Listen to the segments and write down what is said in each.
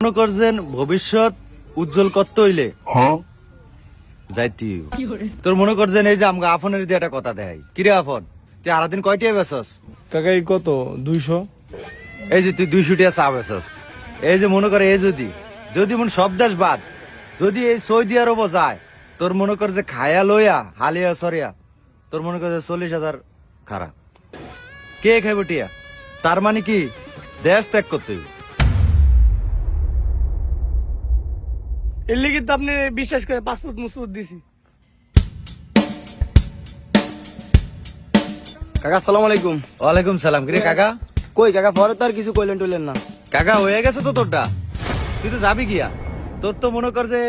মনে করছেন ভবিষ্যৎ উজ্জ্বল করতে হইলে যাইতি তোর মনে করছেন এই যে আমাকে আফনের দিয়ে একটা কথা দেয় কিরে আফন তুই আলাদিন কয়টিয়া বেচস কাকা এই কত 200? এই যে তুই 200 টিয়া চা বেচস এই যে মনে করে এই যদি মন সব দেশ বাদ যদি এই সৌদি আরব যায় তোর মনে কর যে খায়া লইয়া হালিয়া সরিয়া তোর মনে কর যে 40,000 খারাপ কে খাইব টিয়া তার মানে কি দেশ ত্যাগ করতে হইব এর লিগে তো আপনি বিশ্বাস করে পাসপোর্ট মুসপোর্ট দিছি। কাকা আসসালামু আলাইকুম। ওয়ালাইকুম সালাম কিরে কাকা কই কাকা পরে তো আর কিছু কইলেন টইলেন না। কাকা হয়ে গেছে তো তোরটা তুই তো যাবি গিয়া তোর তো মনে কর যে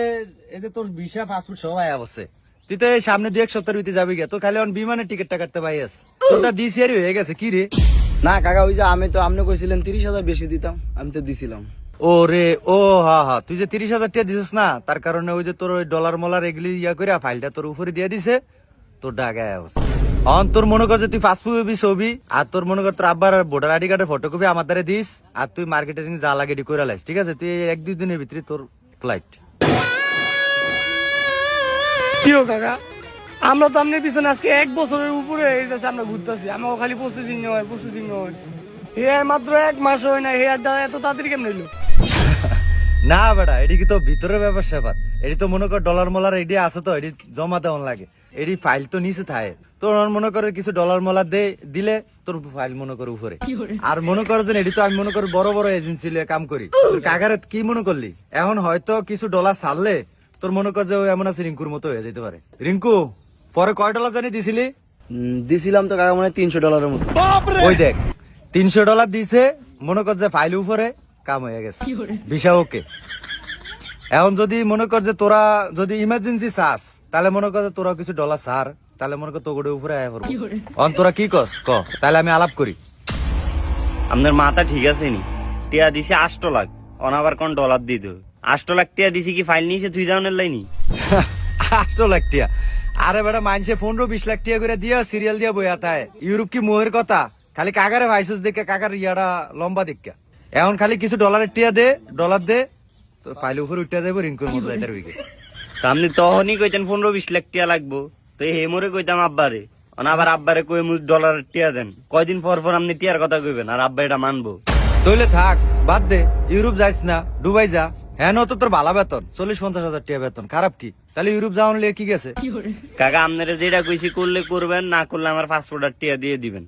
এই যে তোর ভিসা পাসপোর্ট সব আয়া বসে তুই তো এই সামনে 2-1 সপ্তাহের ভিতরে যাবি গিয়া তো খালি অন বিমানের টিকিটটা কাটতে পাইয়াস তোরটা ডিসিআর হয়ে গেছে কি রে না কাকা ওই যে আমি তো আপনি কইছিলেন 30,000 বেশি দিতাম আমি তো দিছিলাম। ও রে ও হা তুই যে 30,000 টাকা দিছিস না তার কারণে ওই যে তোর ওই ডলার মলার এগুলি ইয়া করে ফাইলটা তোর উপরে দিয়ে দিছে তোর ডাকে আয়া বসে অন তোর মনে কর যে তুই পাসপোর্ট ছবি আর তোর মনে কর তোর আব্বার ভোটার আইডি কার্ডের ফটোকপি আমার দ্বারা দিস আর তুই মার্কেটে যা লাগে এডি করে লাইস ঠিক আছে তুই 1-2 দিনের ভিতরে তোর ফ্লাইট কিও কাকা আমরা তো আপনার পিছনে আজকে 1 বছরের উপরে এই যাচ্ছে আমরা ঘুরতেছি আমাকে খালি প্রসেসিং হয় হে মাত্র 1 মাস হয় না হে আর এত তাড়াতাড়ি কেমন হইলো? না বেটা এটি কি তো ভিতরের ব্যাপার স্যাপার এটি তো মনে কর ডলার মলার এটি আছে তো এটি জমা দেওয়ান লাগে এটি ফাইল তো নিচে থাকে তোর মনে করে কিছু ডলার মলার দিলে তোর ফাইল মনে করে উপরে আর মনে করো যে এটি তো আমি মনে করি বড় বড় এজেন্সি কাম করি তোর কাকারে কি মনে করলি এখন হয়তো কিছু ডলার ছাড়লে তোর মনে কর যে এমন আছে রিঙ্কুর মতো হয়ে যেতে পারে রিঙ্কু পরে কয় ডলার জানি দিছিলি দিছিলাম তো কাকা মানে $300 মতো। ওই দেখ $300 দিছে মনে কর যে ফাইল উপরে কাম হয়ে গেছে ভিসা ওকে এখন যদি মনে কর যে তোরা যদি ইমার্জেন্সি চাস তাহলে মনে কর যে তোরা কিছু ডলার ছাড় তাহলে মনে কর তোর উপরে আয়া পড়বো অন তোরা কি কস ক তাহলে আমি আলাপ করি আপনার মাথা ঠিক আছে নি টিয়া দিছে 8 লাখ অনাবার কোন ডলার দিত 8 লাখ টিয়া দিছি কি ফাইল নিয়েছে তুই যাওনের লাইনি 8 লাখ টিয়া আরে বেটা মানছে 15-20 লাখ টিয়া করে দিয়া সিরিয়াল দিয়া বইয়া তাই ইউরোপ কি মোহের কথা খালি কাকারে ভাইসুস দেখে কাকার ইয়াটা লম্বা দেখা এখন খালি কিছু ডলারের টিয়া দে ডলার দে তোর ফাইল উপরে উঠে যাবো রিঙ্কুর মতো যাইতে উইকে তা আপনি তখনই কইতেন 15-20 লাখ টিয়া লাগবো তো হে মোরে কইতাম আব্বারে অনাবার আব্বারে কই মুজ ডলারের টিয়া দেন কয়দিন পর পর আপনি টিয়ার কথা কইবেন আর আব্বা এটা মানবো তইলে থাক বাদ দে ইউরোপ যাইস না দুবাই যা হ্যাঁ তো তোর ভালো বেতন 40-50 হাজার টাকা বেতন খারাপ কি তাহলে ইউরোপ যাওয়ান লিয়ে কি গেছে কাকা আপনারা যেটা কইছি করলে করবেন না করলে আমার পাসপোর্ট আর টিয়া দিয়ে দিবেন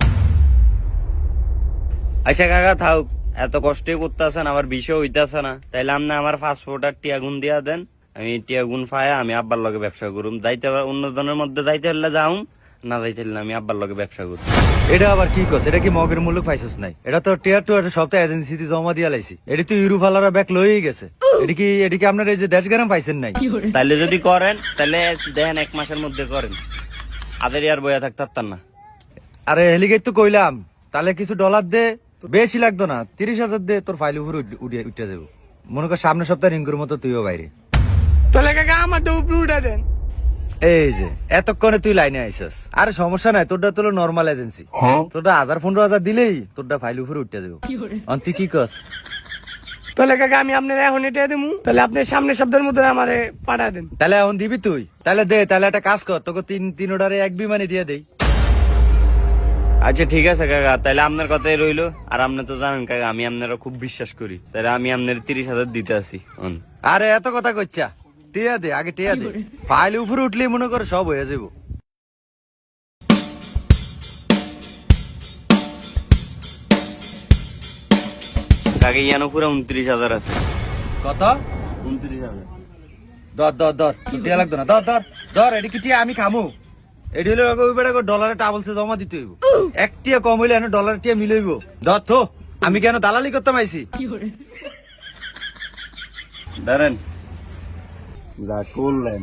আচ্ছা কাকা থাক এত কষ্টই করতেছেন আবার বিষয় হইতাছে না তাইলে আপনি আমার পাসপোর্ট আর টিয়া গুণ দিয়া দেন আমি টিয়া গুণ পায়া আমি আব্বার লগে ব্যবসা করুম যাইতে অন্য জনের মধ্যে যাইতে হলে যাউম না যাইতে হলে আমি আব্বার লগে ব্যবসা করুম এটা আবার কি কস এটা কি মগের মূল্য পাইছিস নাই এটা তো টিয়ার টু একটা সপ্তাহে এজেন্সিতে জমা দিয়া লাইছি এটি তো ইউরোপ আলারা ব্যাক লয়েই গেছে এটি কি আপনার এই যে দেশ গ্রাম পাইছেন নাই তাইলে যদি করেন তাহলে দেন 1 মাসের মধ্যে করেন আদের আর বয়া থাকতার না আরে হেলিগেট তো কইলাম তাহলে কিছু ডলার দে বেশি লাগতো না 30,000 দে তোর ফাইল উপরে উঠে যাবো মনে কর সামনের সপ্তাহে রিঙ্কুর মতো তুইও বাইরে তাহলে কাকা আমার উপরে উঠে দেন এই যে এতক্ষণে তুই লাইনে আইসস আরে সমস্যা নাই তোরটা তো নর্মাল এজেন্সি তোরটা 1,000-15,000 দিলেই তোরটা ফাইল উপরে উঠে যাবো তুই কি কস তাহলে কাকা আমি আপনার এখন এটা দেবো তাহলে আপনি সামনের সপ্তাহের মধ্যে আমারে পাঠা দেন তাহলে এখন দিবি তুই তাহলে দে তাহলে একটা কাজ কর তোকে তিন অর্ডারে 1 বিমানে দিয়ে দেই আচ্ছা ঠিক আছে কাকা তাহলে আপনার কথাই রইলো আর আপনি তো জানেন কাকা আমি আপনারা খুব বিশ্বাস করি তাহলে আমি আপনার 30,000 দিতে আসি আরে এত কথা কইছা টিয়া দে আগে টিয়া দে ফাইল উপরে উঠলে মনে কর সব হয়ে যাবো কাকে ইয়ানো পুরো 29,000 আছে কত 29,000 ধর টিয়া লাগতো না ধর এটি কি টিয়া আমি খামু এটি হলে ডলারে টাবলসে জমা দিতে হইব 1 টিয়া কম হইলে ডলার টিয়া মিলইব ধর তো আমি কেন দালালি করতে পাইছি ধরেন যা করলেন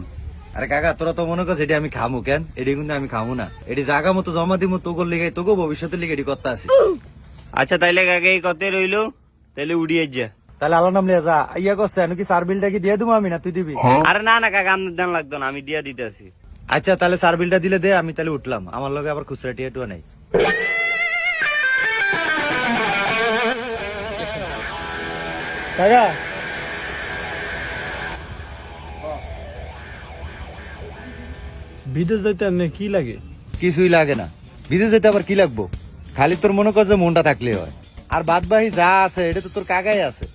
আরে কাকা তোরা তো মনে করছিস এটি আমি খামু কেন এটি কিন্তু আমি খামু না এটি জায়গা মতো জমা দিব তোর লিগে তোকে ভবিষ্যতের লিগে এটি করতে আসি আচ্ছা তাইলে কাকে এই কথাই রইলো তাহলে উড়িয়ে যা তাহলে আল্লাহ নাম লিয়া যা ইয়া করছে কি সার বিলটা কি দিয়ে দেবো আমি না তুই দিবি আরে না কাকা আপনার দাম লাগতো না আমি দিয়া দিতে আসি আচ্ছা তাহলে সার বিলটা দিলে দে আমি তাহলে উঠলাম আমার লগে আবার খুচরা টিয়া টুয়া নাই কাকা বিদেশ যাইতে এমনি কি লাগে? কিছুই লাগে না। বিদেশ যেতে আবার কি লাগবো? খালি তোর মনে কর যে মনটা থাকলে হয়, আর বাদ বাকি যা আছে এটা তো তোর কাকাই আছে।